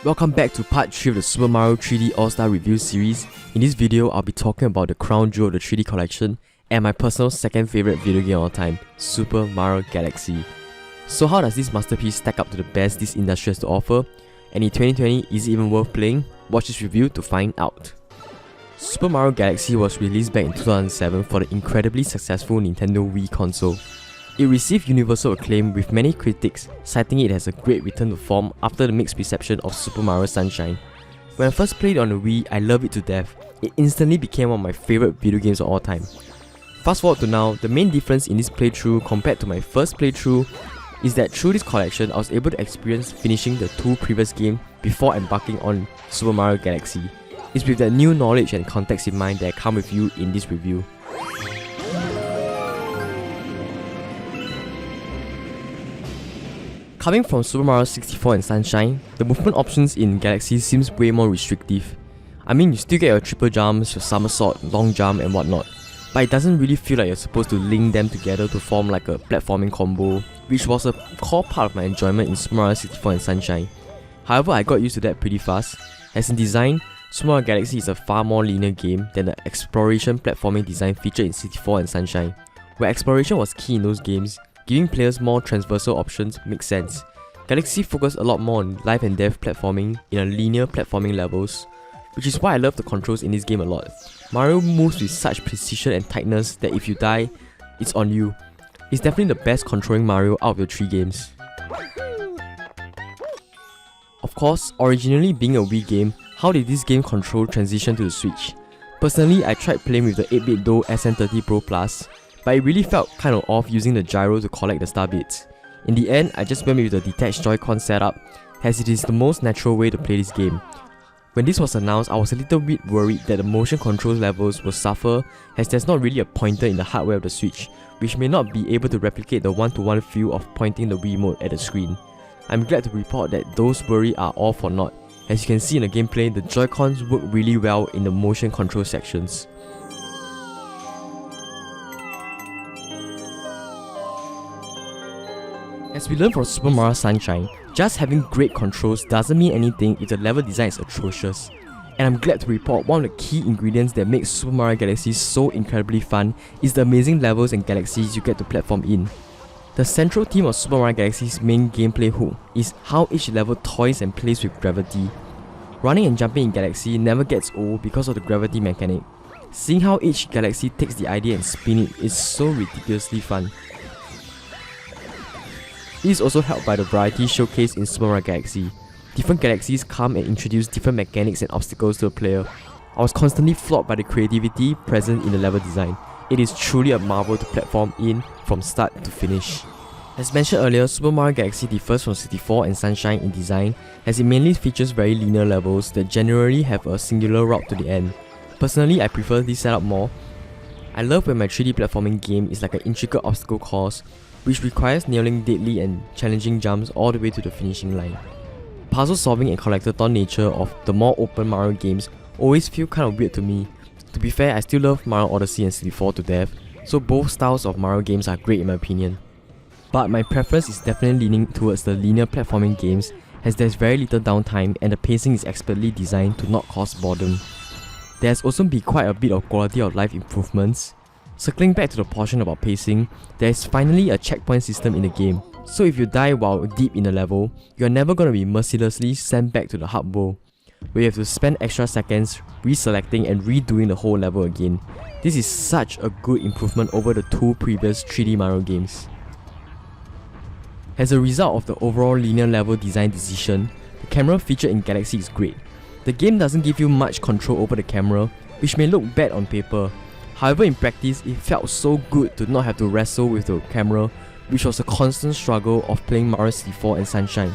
Welcome back to part 3 of the Super Mario 3D All-Star Review series. In this video, I'll be talking about the crown jewel of the 3D collection and my personal second favorite video game of all time, Super Mario Galaxy. So how does this masterpiece stack up to the best this industry has to offer? And in 2020, is it even worth playing? Watch this review to find out. Super Mario Galaxy was released back in 2007 for the incredibly successful Nintendo Wii console. It received universal acclaim with many critics citing it as a great return to form after the mixed reception of Super Mario Sunshine. When I first played it on the Wii, I loved it to death. It instantly became one of my favourite video games of all time. Fast forward to now, the main difference in this playthrough compared to my first playthrough is that through this collection, I was able to experience finishing the two previous games before embarking on Super Mario Galaxy. It's with that new knowledge and context in mind that I come with you in this review. Coming from Super Mario 64 and Sunshine, the movement options in Galaxy seems way more restrictive. I mean, you still get your triple jumps, your somersault, long jump and whatnot, but it doesn't really feel like you're supposed to link them together to form like a platforming combo, which was a core part of my enjoyment in Super Mario 64 and Sunshine. However, I got used to that pretty fast, as in design, Super Mario Galaxy is a far more linear game than the exploration platforming design featured in 64 and Sunshine, where exploration was key in those games. Giving players more transversal options makes sense. Galaxy focused a lot more on life and death platforming in a linear platforming levels, which is why I love the controls in this game a lot. Mario moves with such precision and tightness that if you die, it's on you. It's definitely the best controlling Mario out of the three games. Of course, originally being a Wii game, how did this game control transition to the Switch? Personally, I tried playing with the 8-bit Do SN30 Pro Plus, but it really felt kind of off using the gyro to collect the star bits. In the end, I just went with the detached Joy-Con setup, as it is the most natural way to play this game. When this was announced, I was a little bit worried that the motion control levels will suffer, as there's not really a pointer in the hardware of the Switch, which may not be able to replicate the one-to-one feel of pointing the Wii Remote at the screen. I'm glad to report that those worries are all for naught. As you can see in the gameplay, the Joy-Cons work really well in the motion control sections. As we learned from Super Mario Sunshine, just having great controls doesn't mean anything if the level design is atrocious. And I'm glad to report one of the key ingredients that makes Super Mario Galaxy so incredibly fun is the amazing levels and galaxies you get to platform in. The central theme of Super Mario Galaxy's main gameplay hook is how each level toys and plays with gravity. Running and jumping in Galaxy never gets old because of the gravity mechanic. Seeing how each galaxy takes the idea and spin it is so ridiculously fun. It is also helped by the variety showcased in Super Mario Galaxy. Different galaxies come and introduce different mechanics and obstacles to the player. I was constantly floored by the creativity present in the level design. It is truly a marvel to platform in from start to finish. As mentioned earlier, Super Mario Galaxy differs from 64 and Sunshine in design, as it mainly features very linear levels that generally have a singular route to the end. Personally, I prefer this setup more. I love when my 3D platforming game is like an intricate obstacle course, which requires nailing deadly and challenging jumps all the way to the finishing line. Puzzle solving and collectathon nature of the more open Mario games always feel kind of weird to me. To be fair, I still love Mario Odyssey and 64 to death, so both styles of Mario games are great in my opinion. But my preference is definitely leaning towards the linear platforming games, as there's very little downtime and the pacing is expertly designed to not cause boredom. There has also been quite a bit of quality of life improvements. Circling back to the portion about pacing, there is finally a checkpoint system in the game, so if you die while deep in the level, you are never going to be mercilessly sent back to the hub world, where you have to spend extra seconds reselecting and redoing the whole level again. This is such a good improvement over the two previous 3D Mario games. As a result of the overall linear level design decision, the camera feature in Galaxy is great. The game doesn't give you much control over the camera, which may look bad on paper. However, in practice, it felt so good to not have to wrestle with the camera, which was a constant struggle of playing Mario 64 and Sunshine.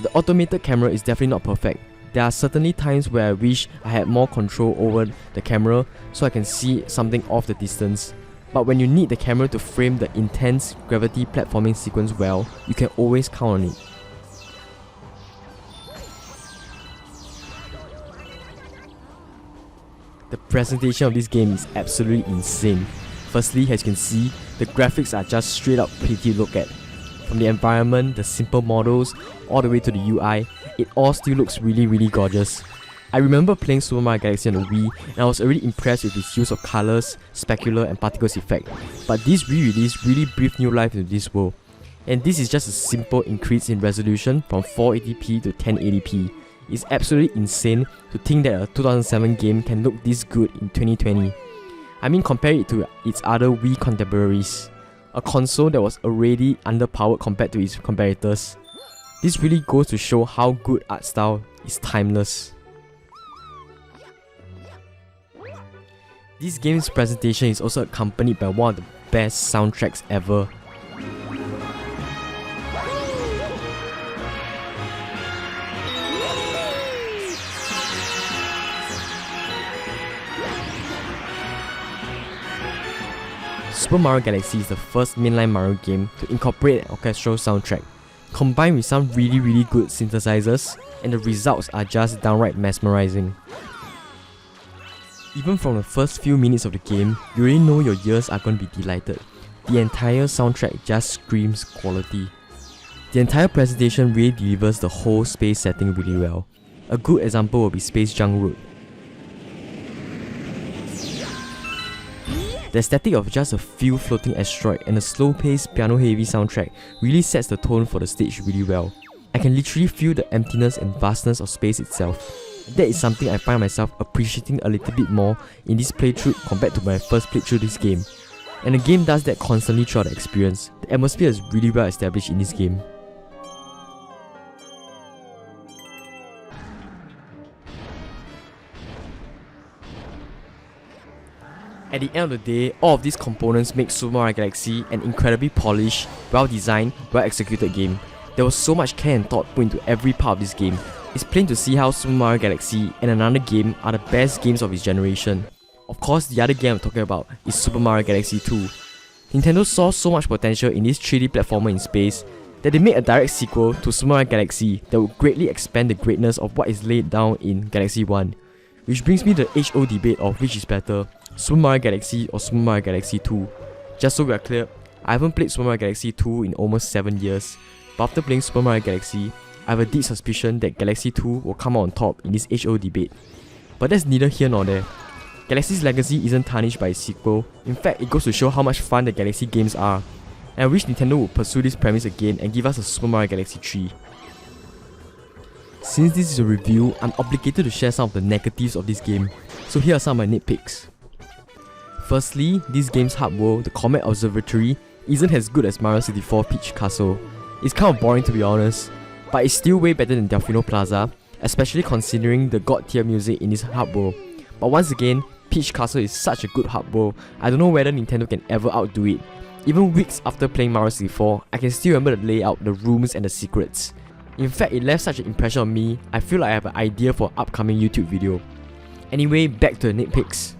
The automated camera is definitely not perfect. There are certainly times where I wish I had more control over the camera so I can see something off the distance. But when you need the camera to frame the intense gravity platforming sequence well, you can always count on it. The presentation of this game is absolutely insane. Firstly, as you can see, the graphics are just straight up pretty to look at. From the environment, the simple models, all the way to the UI, it all still looks really gorgeous. I remember playing Super Mario Galaxy on the Wii and I was already impressed with its use of colours, specular and particles effect, but this re-release really breathed new life into this world. And this is just a simple increase in resolution from 480p to 1080p. It's absolutely insane to think that a 2007 game can look this good in 2020. I mean, compare it to its other Wii contemporaries, a console that was already underpowered compared to its competitors. This really goes to show how good art style is timeless. This game's presentation is also accompanied by one of the best soundtracks ever. Super Mario Galaxy is the first mainline Mario game to incorporate an orchestral soundtrack, combined with some really good synthesizers, and the results are just downright mesmerizing. Even from the first few minutes of the game, you already know your ears are going to be delighted. The entire soundtrack just screams quality. The entire presentation really delivers the whole space setting really well. A good example will be Space Junk Road. The aesthetic of just a few floating asteroids and a slow-paced, piano-heavy soundtrack really sets the tone for the stage really well. I can literally feel the emptiness and vastness of space itself. That is something I find myself appreciating a little bit more in this playthrough compared to my first playthrough this game. And the game does that constantly throughout the experience. The atmosphere is really well established in this game. At the end of the day, all of these components make Super Mario Galaxy an incredibly polished, well-designed, well-executed game. There was so much care and thought put into every part of this game. It's plain to see how Super Mario Galaxy and another game are the best games of its generation. Of course, the other game I'm talking about is Super Mario Galaxy 2. Nintendo saw so much potential in this 3D platformer in space that they made a direct sequel to Super Mario Galaxy that would greatly expand the greatness of what is laid down in Galaxy 1. Which brings me to the age-old debate of which is better, Super Mario Galaxy or Super Mario Galaxy 2. Just so we are clear, I haven't played Super Mario Galaxy 2 in almost 7 years, but after playing Super Mario Galaxy, I have a deep suspicion that Galaxy 2 will come out on top in this age-old debate. But that's neither here nor there. Galaxy's legacy isn't tarnished by its sequel. In fact, it goes to show how much fun the Galaxy games are. And I wish Nintendo would pursue this premise again and give us a Super Mario Galaxy 3. Since this is a review, I'm obligated to share some of the negatives of this game, so here are some of my nitpicks. Firstly, this game's hub world, the Comet Observatory, isn't as good as Mario 64 Peach Castle. It's kind of boring to be honest, but it's still way better than Delfino Plaza, especially considering the god tier music in this hub world. But once again, Peach Castle is such a good hub world, I don't know whether Nintendo can ever outdo it. Even weeks after playing Mario 64, I can still remember the layout, the rooms and the secrets. In fact, it left such an impression on me, I feel like I have an idea for an upcoming YouTube video. Anyway, back to the nitpicks.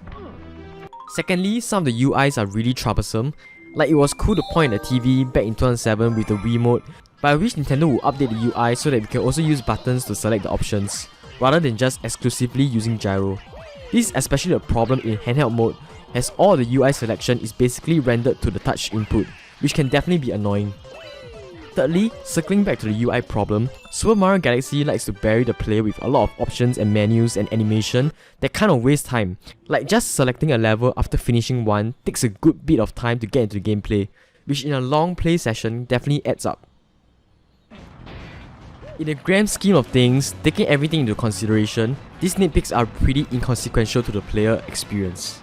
Secondly, some of the UIs are really troublesome. Like, it was cool to point at the TV back in 2007 with the Wiimote, but I wish Nintendo would update the UI so that we can also use buttons to select the options, rather than just exclusively using gyro. This is especially a problem in handheld mode, as all the UI selection is basically rendered to the touch input, which can definitely be annoying. Thirdly, circling back to the UI problem, Super Mario Galaxy likes to bury the player with a lot of options and menus and animation that kind of waste time. Like, just selecting a level after finishing one takes a good bit of time to get into the gameplay, which in a long play session definitely adds up. In the grand scheme of things, taking everything into consideration, these nitpicks are pretty inconsequential to the player experience.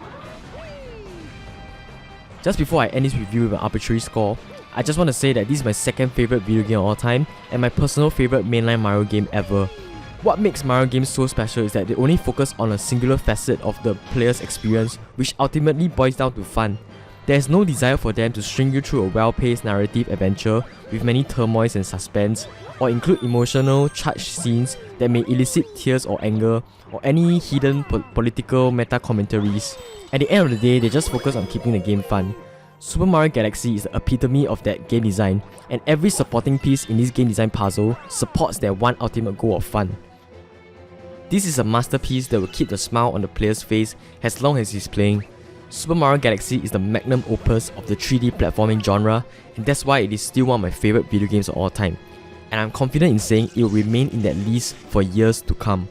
Just before I end this review with an arbitrary score, I just want to say that this is my second favourite video game of all time and my personal favourite mainline Mario game ever. What makes Mario games so special is that they only focus on a singular facet of the player's experience, which ultimately boils down to fun. There is no desire for them to string you through a well-paced narrative adventure with many turmoils and suspense, or include emotional, charged scenes that may elicit tears or anger, or any hidden political meta-commentaries. At the end of the day, they just focus on keeping the game fun. Super Mario Galaxy is the epitome of that game design, and every supporting piece in this game design puzzle supports their one ultimate goal of fun. This is a masterpiece that will keep the smile on the player's face as long as he's playing. Super Mario Galaxy is the magnum opus of the 3D platforming genre, and that's why it is still one of my favourite video games of all time. and I'm confident in saying it will remain in that list for years to come.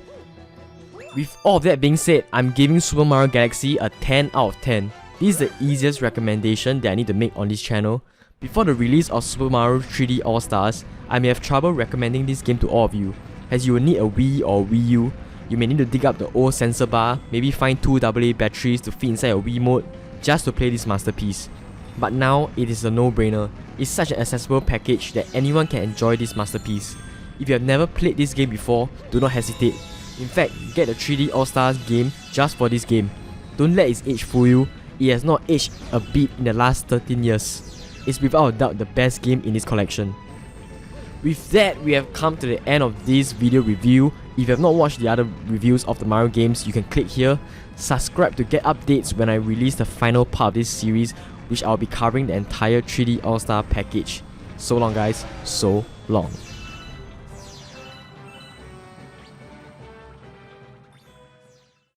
With all of that being said, I'm giving Super Mario Galaxy a 10 out of 10. This is the easiest recommendation that I need to make on this channel. Before the release of Super Mario 3D All-Stars, I may have trouble recommending this game to all of you, as you will need a Wii or Wii U. You may need to dig up the old sensor bar, maybe find 2 AA batteries to fit inside your Wii mode, just to play this masterpiece. But now, it is a no-brainer. It's such an accessible package that anyone can enjoy this masterpiece. If you have never played this game before, do not hesitate. In fact, get the 3D All-Stars game just for this game. Don't let its age fool you, it has not aged a bit in the last 13 years. It's without a doubt the best game in this collection. With that, we have come to the end of this video review. If you have not watched the other reviews of the Mario games, you can click here. Subscribe to get updates when I release the final part of this series, which I'll be covering the entire 3D All-Star package. So long guys, so long.